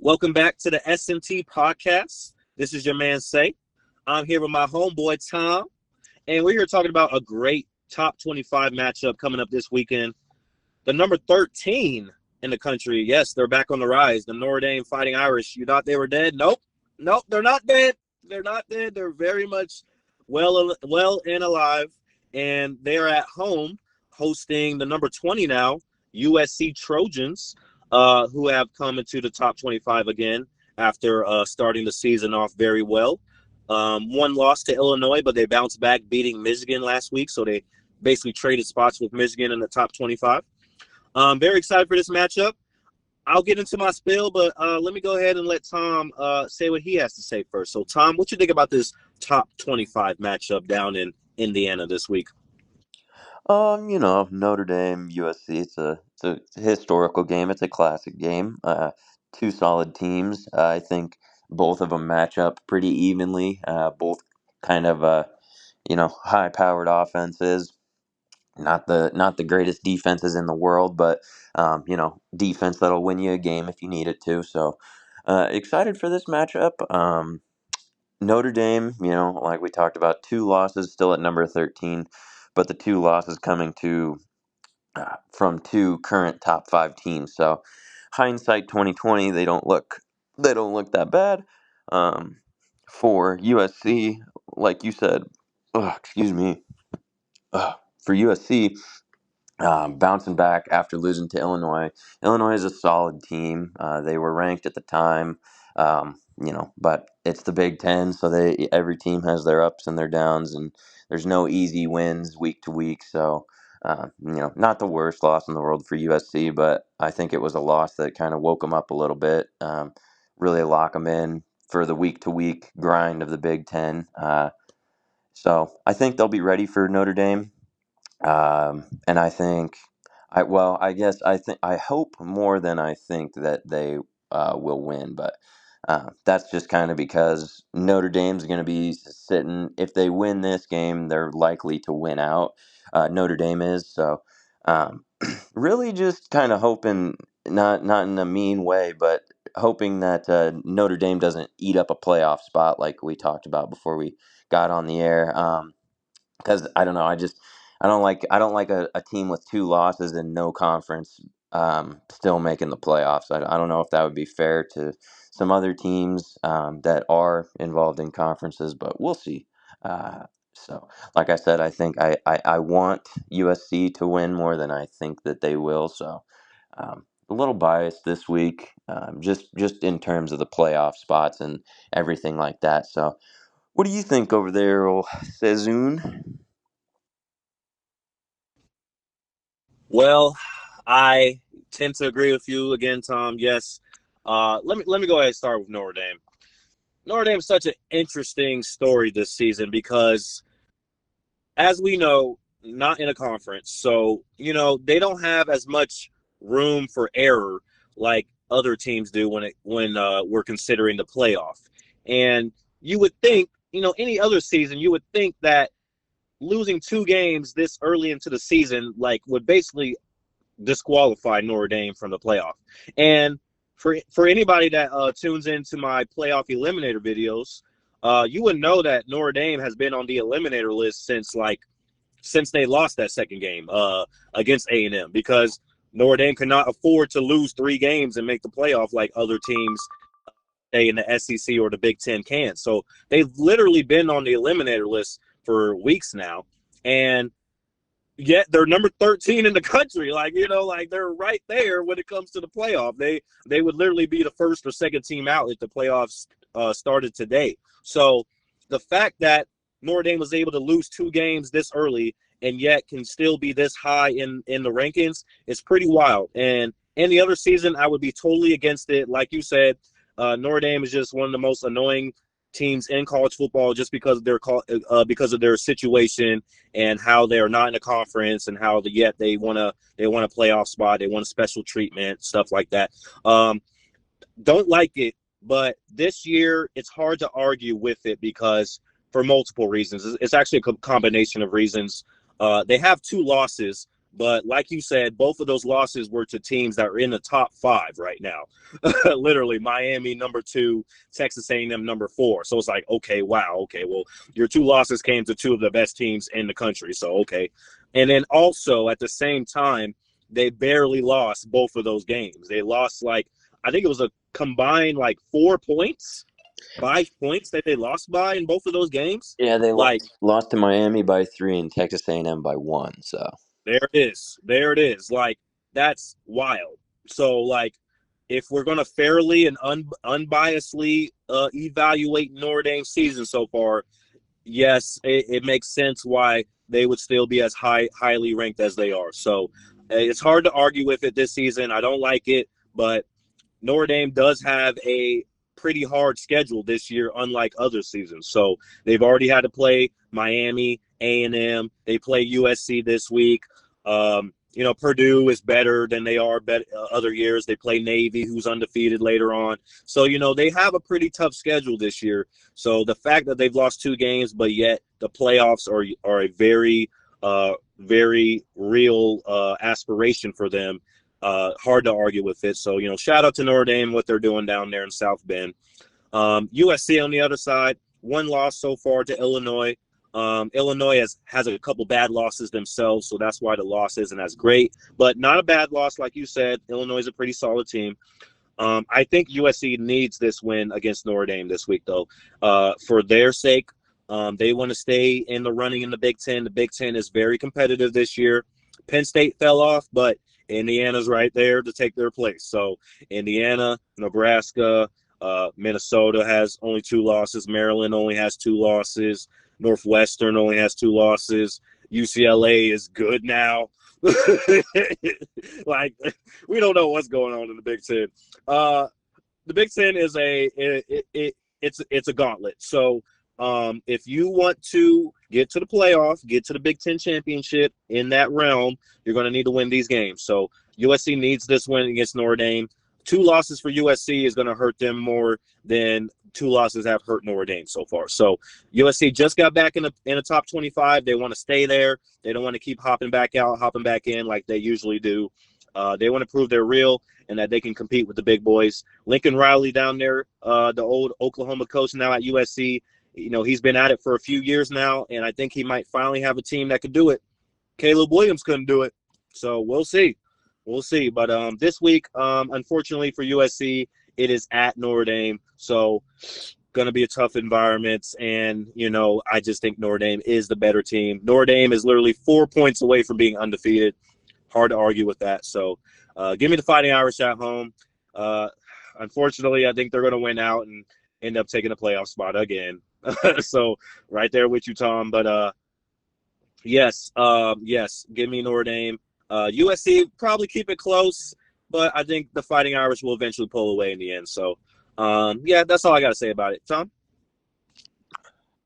Welcome back to the S&T podcast. This is your man Say. I'm here with my homeboy Tom, and we're here talking about a great top 25 matchup coming up this weekend. The number 13 in the country, yes, they're back on the rise. The Notre Dame Fighting Irish. You thought they were dead? Nope, they're not dead. They're not dead. They're very much well and alive, and they're at home hosting the number 20 now, USC Trojans, who have come into the top 25 again after starting the season off very well. One loss to Illinois, but they bounced back beating Michigan last week, so they basically traded spots with Michigan in the top 25. Very excited for this matchup. I'll get into my spiel, but let me go ahead and let Tom say what he has to say first. So, Tom, what you think about this top 25 matchup down in Indiana this week? Notre Dame, USC, it's a historical game. It's a classic game. Two solid teams. I think both of them match up pretty evenly. Both kind of high-powered offenses. Not the greatest defenses in the world, but defense that'll win you a game if you need it to. So, excited for this matchup. Notre Dame, like we talked about, two losses, still at number 13, but the two losses coming to from two current top five teams. So hindsight 2020, they don't look that bad. Um, for USC, like you said, excuse me, for USC, bouncing back after losing to Illinois. Illinois is a solid team. They were ranked at the time, but it's the Big Ten, so every team has their ups and their downs, and there's no easy wins week to week. So, not the worst loss in the world for USC, but I think it was a loss that kind of woke them up a little bit, really lock them in for the week to week grind of the Big Ten. So I think they'll be ready for Notre Dame. And I guess I hope more than I think that they will win, but that's just kind of because Notre Dame's going to be sitting. If they win this game, they're likely to win out. Notre Dame is so. Really, just kind of hoping, not in a mean way, but hoping that Notre Dame doesn't eat up a playoff spot like we talked about before we got on the air. Because I don't know, I don't like a team with two losses and no conference still making the playoffs. I don't know if that would be fair to some other teams that are involved in conferences, but we'll see. So, like I said, I think I want USC to win more than I think that they will. So, a little biased this week, just in terms of the playoff spots and everything like that. So, what do you think over there, old Sezun? Well, I tend to agree with you again, Tom. Yes. Let me go ahead and start with Notre Dame. Notre Dame is such an interesting story this season because, as we know, not in a conference, so they don't have as much room for error like other teams do when we're considering the playoff. And you would think, any other season, you would think that losing two games this early into the season would basically disqualify Notre Dame from the playoff. And for anybody that tunes into my playoff eliminator videos, you would know that Notre Dame has been on the eliminator list since they lost that second game against A&M, because Notre Dame cannot afford to lose three games and make the playoff like other teams, say, in the SEC or the Big Ten can. So they've literally been on the eliminator list for weeks now, and yet they're number 13 in the country. They're right there when it comes to the playoff. They would literally be the first or second team out if the playoffs started today. So the fact that Notre Dame was able to lose two games this early and yet can still be this high in the rankings is pretty wild. And any other season, I would be totally against it. Like you said, Notre Dame is just one of the most annoying teams in college football, just because of their situation and how they are not in a conference, and how yet they want a playoff spot, they want a special treatment, stuff like that. Don't like it, but this year it's hard to argue with it because for multiple reasons. It's actually a combination of reasons. They have two losses But like you said, both of those losses were to teams that are in the top five right now. Literally, Miami number 2, Texas A&M number 4. So it's like, okay, wow, okay, well, your 2 losses came to 2 of the best teams in the country. So okay, and then also at the same time, they barely lost both of those games. They lost like I think it was a combined like 4 points, 5 points that they lost by in both of those games. Yeah, they Like lost to Miami by 3 and Texas A&M by 1. So there it is. There it is. Like that's wild. So like if we're going to fairly and unbiasedly evaluate Notre Dame's season so far, yes, it makes sense why they would still be as highly ranked as they are. So it's hard to argue with it this season. I don't like it, but Notre Dame does have a pretty hard schedule this year, unlike other seasons. So they've already had to play Miami, A&M. They play USC this week. Purdue is better than they are other years. They play Navy, who's undefeated later on. So, they have a pretty tough schedule this year. So the fact that they've lost 2 games, but yet the playoffs are a very real aspiration for them. Hard to argue with it. So, shout out to Notre Dame, what they're doing down there in South Bend. USC on the other side, 1 loss so far to Illinois. Illinois has a couple bad losses themselves, so that's why the loss isn't as great. But not a bad loss, like you said. Illinois is a pretty solid team. I think USC needs this win against Notre Dame this week, though, for their sake. They want to stay in the running in the Big Ten. The Big Ten is very competitive this year. Penn State fell off, but Indiana's right there to take their place. So Indiana, Nebraska, Minnesota has only 2 losses. Maryland only has 2 losses. Northwestern only has 2 losses. UCLA is good now. Like we don't know what's going on in the Big Ten. The Big Ten is it's a gauntlet. So if you want to get to the playoff, get to the Big Ten championship in that realm, you're going to need to win these games. So USC needs this win against Notre Dame. 2 losses for USC is going to hurt them more than 2 losses have hurt Notre Dame so far. So USC just got back in the top 25. They want to stay there. They don't want to keep hopping back out, hopping back in like they usually do. They want to prove they're real and that they can compete with the big boys. Lincoln Riley down there, the old Oklahoma coach now at USC, he's been at it for a few years now, and I think he might finally have a team that could do it. Caleb Williams couldn't do it. So we'll see. We'll see. But this week, unfortunately for USC, it is at Notre Dame. So going to be a tough environment. And, I just think Notre Dame is the better team. Notre Dame is literally 4 points away from being undefeated. Hard to argue with that. So give me the Fighting Irish at home. Unfortunately, I think they're going to win out and end up taking a playoff spot again. So right there with you, Tom. But yes, give me Notre Dame. USC probably keep it close, but I think the Fighting Irish will eventually pull away in the end. So, that's all I got to say about it. Tom?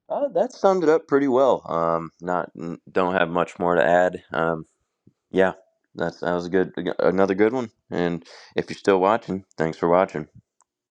that summed it up pretty well. Don't have much more to add. Yeah, that was another good one. And if you're still watching, thanks for watching.